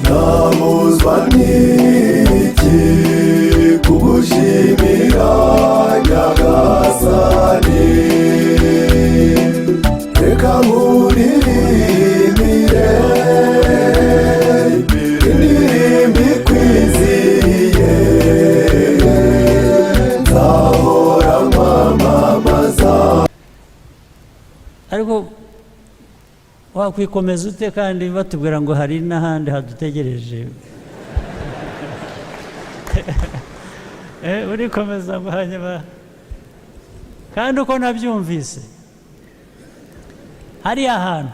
nabuzwa n'iki kugushimira Nyagasani, reka nkuririmbire indirimbo ikwizihiye, nzahora nkwamamaza. Ariko wakwikomeza ute kandi batubwira ngo hari n'ahandi hadutegereje? Urikomeza ngo hanyuma kandi uko nabyumvise hari ahantu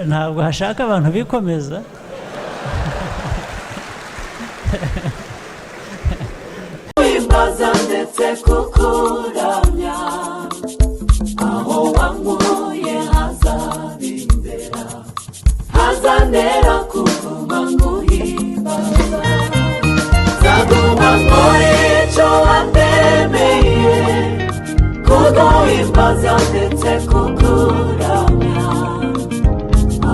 ntabwo hashaka abantu bikomeza. Wimbaza ndetse kukuramya, aho wankuye hazabimbera, hazanera kuvuma nguhimbaza. Nzaguma nkora icyo wandemeye, kuguhimbaza ndetse kukuramya,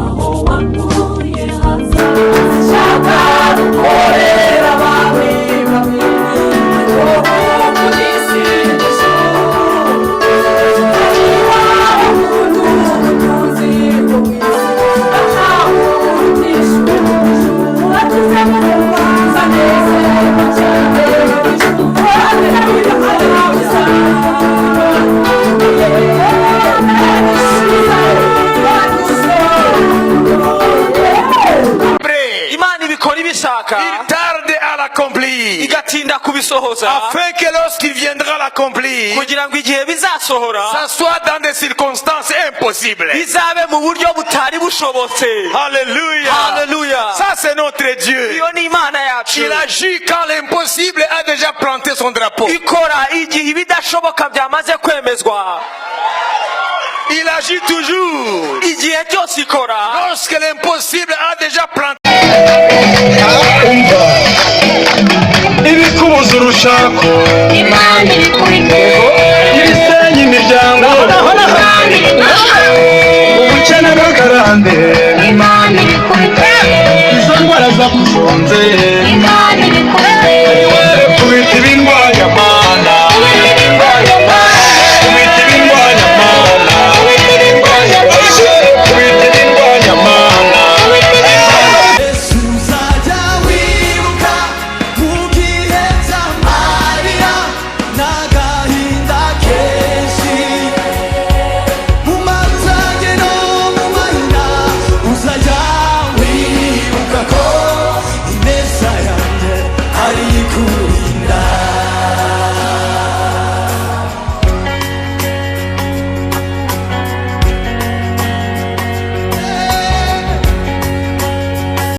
aho wankuye hazabimbera, gukorera abawe il tarde à l'accomplir, afin que lorsqu'il viendra l'accomplir, ça soit dans des circonstances impossibles. Alléluia. Alléluia. Ça c'est notre Dieu. Il agit quand l'impossible a déjà planté son drapeau. Il agit toujours lorsque l'impossible a déjà planté. Ibikubuza urushako Imana ibikubiteho, ibisenya imiryango ubukene bw'akarande Imana ibikubiteho, izo ndwara zakujonze